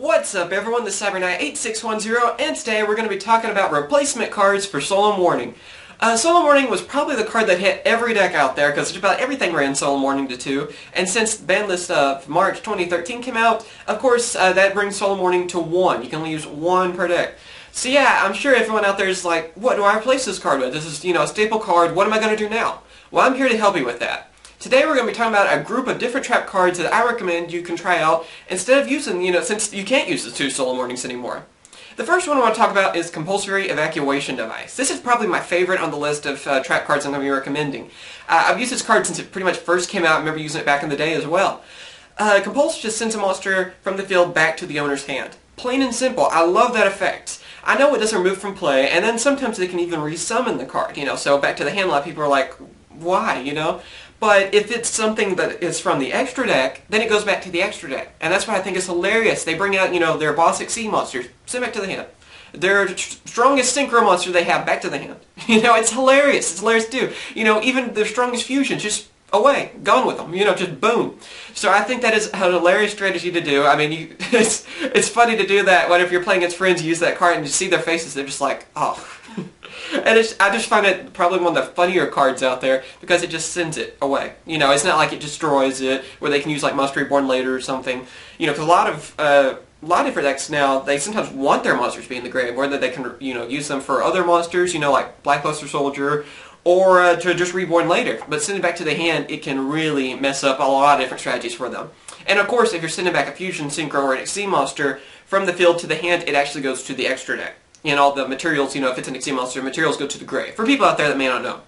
What's up everyone, this is CyberKnight 8610 and today we're going to be talking about replacement cards for Solemn Warning. Solemn Warning was probably the card that hit every deck out there because just about everything ran Solemn Warning to 2, and since Banlist of March 2013 came out, of course that brings Solemn Warning to 1. You can only use 1 per deck. So yeah, I'm sure everyone out there is like, what do I replace this card with? This is, a staple card, what am I going to do now? Well, I'm here to help you with that. Today we're going to be talking about a group of different trap cards that I recommend you can try out instead of using, since you can't use the 2 Solemn Warnings anymore. The first one I want to talk about is Compulsory Evacuation Device. This is probably my favorite on the list of trap cards I'm going to be recommending. I've used this card since it pretty much first came out. I remember using it back in the day as well. Compulsory just sends a monster from the field back to the owner's hand. Plain and simple. I love that effect. I know it doesn't remove from play, and then sometimes they can even resummon the card, so back to the hand. A lot of people are like, why, But if it's something that is from the extra deck, then it goes back to the extra deck. And that's what I think is hilarious. They bring out, their boss XC monsters, send back to the hand. Their strongest synchro monster they have, back to the hand. It's hilarious. It's hilarious to do. Even their strongest fusions, just away, gone with them. Just boom. So I think that is a hilarious strategy to do. I mean, it's funny to do that when if you're playing against friends, you use that card and you see their faces, they're just like, oh. And I just find it probably one of the funnier cards out there because it just sends it away. It's not like it destroys it, where they can use like Monster Reborn later or something. Because a lot of different decks now, they sometimes want their monsters to be in the grave, whether they can use them for other monsters, like Blackluster Soldier, or to just reborn later. But sending back to the hand, it can really mess up a lot of different strategies for them. And of course, if you're sending back a Fusion, Synchro, or an XC monster from the field to the hand, it actually goes to the extra deck. All the materials, if it's an XC monster, materials go to the grave. For people out there that may not know.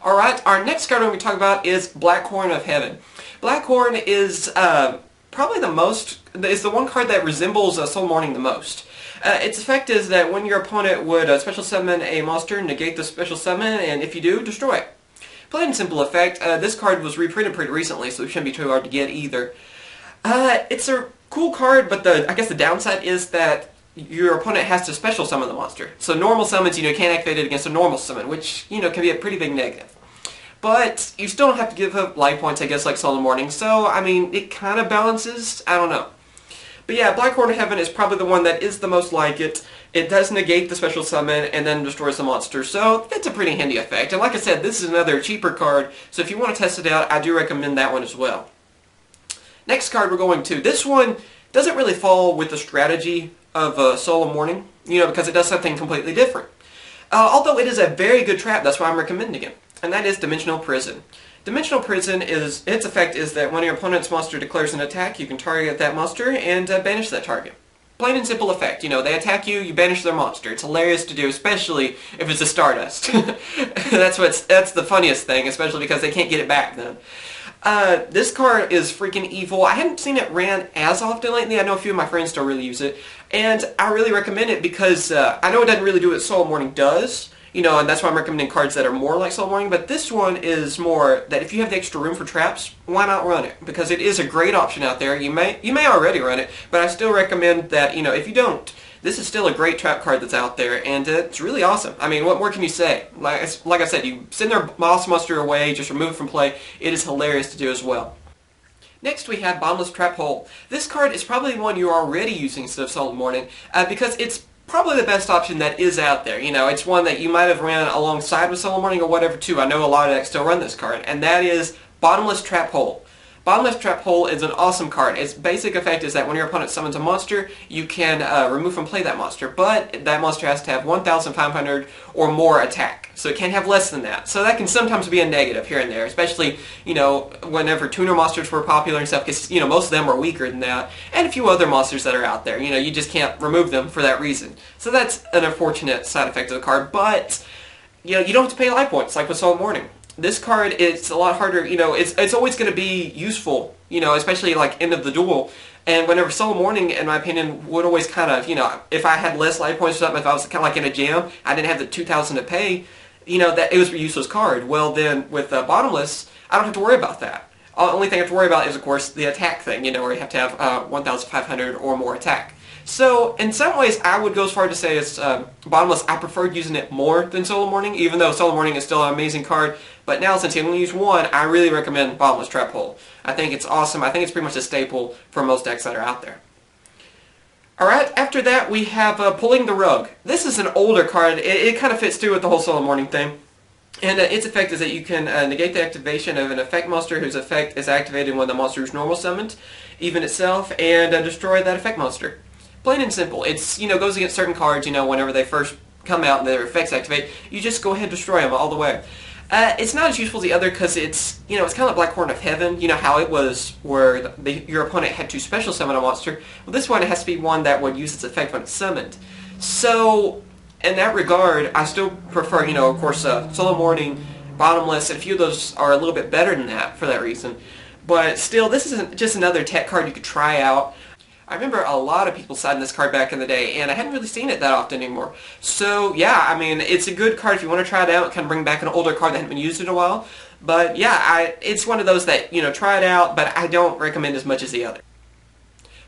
Alright, our next card we're going to talk about is Blackhorn of Heaven. Blackhorn is probably the one card that resembles Solemn Warning the most. Its effect is that when your opponent would special summon a monster, negate the special summon, and if you do, destroy it. Plain and simple effect. This card was reprinted pretty recently, so it shouldn't be too hard to get either. It's a cool card, but I guess the downside is that your opponent has to special summon the monster. So normal summons, you can't activate it against a normal summon, which, can be a pretty big negative. But you still don't have to give up life points, I guess, like Solemn Warning. So, I mean, it kind of balances. I don't know. But yeah, Blackhorn of Heaven is probably the one that is the most like it. It does negate the special summon and then destroys the monster. So, that's a pretty handy effect. And like I said, this is another cheaper card. So if you want to test it out, I do recommend that one as well. Next card we're going to. This one doesn't really fall with the strategy of Solemn Warning, because it does something completely different. Although it is a very good trap, that's why I'm recommending it, and that is Dimensional Prison. Dimensional Prison its effect is that when your opponent's monster declares an attack, you can target that monster and banish that target. Plain and simple effect. They attack you, you banish their monster. It's hilarious to do, especially if it's a Stardust. That's the funniest thing, especially because they can't get it back then. This card is freaking evil. I haven't seen it ran as often lately. I know a few of my friends still really use it. And I really recommend it because I know it doesn't really do what Solemn Warning does. And that's why I'm recommending cards that are more like Solemn Warning. But this one is more that if you have the extra room for traps, why not run it? Because it is a great option out there. You may already run it, but I still recommend that, if you don't, this is still a great trap card that's out there, and it's really awesome. I mean, what more can you say? Like I said, you send their boss monster away, just remove it from play. It is hilarious to do as well. Next we have Bottomless Trap Hole. This card is probably one you're already using instead of Solemn Warning, because it's probably the best option that is out there. It's one that you might have ran alongside with Solemn Warning or whatever too. I know a lot of decks still run this card, and that is Bottomless Trap Hole. Bottomless Trap Hole is an awesome card. Its basic effect is that when your opponent summons a monster, you can remove from play that monster, but that monster has to have 1,500 or more attack. So it can't have less than that. So that can sometimes be a negative here and there, especially, whenever tuner monsters were popular and stuff, because, most of them are weaker than that, and a few other monsters that are out there. You just can't remove them for that reason. So that's an unfortunate side effect of the card, but, you don't have to pay life points, like with Solemn Warning. This card, it's a lot harder, it's always going to be useful, especially like end of the duel. And whenever Solemn Warning, in my opinion, would always kind of, if I had less life points or something, if I was kind of like in a jam, I didn't have the 2,000 to pay, that it was a useless card. Well then, with Bottomless, I don't have to worry about that. The only thing I have to worry about is, of course, the attack thing, where you have to have 1,500 or more attack. So, in some ways, I would go as far to say it's Bottomless. I preferred using it more than Solemn Warning, even though Solemn Warning is still an amazing card. But now, since you can only use one, I really recommend Bottomless Trap Hole. I think it's awesome. I think it's pretty much a staple for most decks that are out there. Alright, after that we have Pulling the Rug. This is an older card. It kind of fits through with the whole Solemn Warning thing. And its effect is that you can negate the activation of an effect monster whose effect is activated when the monster is normal summoned, even itself, and destroy that effect monster. Plain and simple. It's, goes against certain cards, whenever they first come out and their effects activate, you just go ahead and destroy them all the way. It's not as useful as the other because it's, it's kind of like Black Horn of Heaven. You know how it was where your opponent had to special summon a monster? Well, this one, it has to be one that would use its effect when it's summoned. So, in that regard, I still prefer, of course, Solemn Warning, Bottomless, and a few of those are a little bit better than that for that reason. But still, this is just another tech card you could try out. I remember a lot of people siding this card back in the day, and I hadn't really seen it that often anymore. So, yeah, I mean, it's a good card if you want to try it out, kind of bring back an older card that hadn't been used in a while. But, yeah, it's one of those that, try it out, but I don't recommend as much as the other.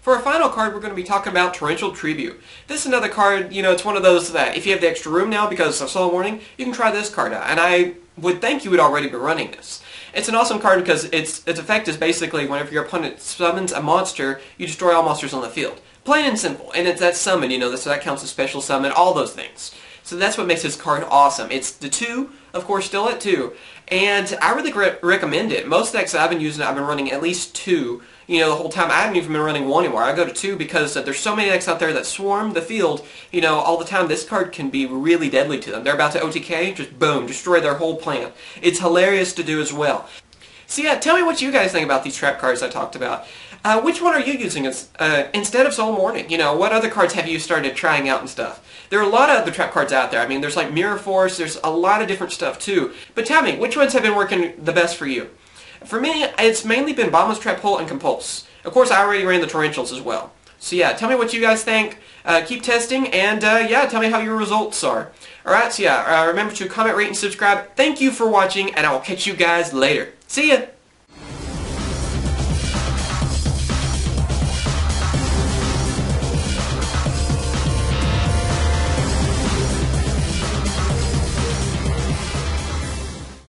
For our final card, we're going to be talking about Torrential Tribute. This is another card, it's one of those that if you have the extra room now because of Solemn Warning, you can try this card out. And I would think you would already be running this. It's an awesome card because its effect is basically whenever your opponent summons a monster, you destroy all monsters on the field. Plain and simple. And it's that summon, so that counts as special summon, all those things. So that's what makes this card awesome. It's the 2, of course, still at 2. And I really recommend it. Most decks I've been using, I've been running at least 2. The whole time. I haven't even been running 1 anymore. I go to 2 because there's so many decks out there that swarm the field, all the time. This card can be really deadly to them. They're about to OTK, just boom, destroy their whole plan. It's hilarious to do as well. So yeah, tell me what you guys think about these trap cards I talked about. Which one are you using instead of Solemn Warning? What other cards have you started trying out and stuff? There are a lot of other trap cards out there. I mean, there's like Mirror Force, there's a lot of different stuff too. But tell me, which ones have been working the best for you? For me, it's mainly been Bottomless, Trap Hole, and Compulsory. Of course, I already ran the Torrentials as well. So yeah, tell me what you guys think. Keep testing, and yeah, tell me how your results are. Alright, so yeah, remember to comment, rate, and subscribe. Thank you for watching, and I will catch you guys later. See ya!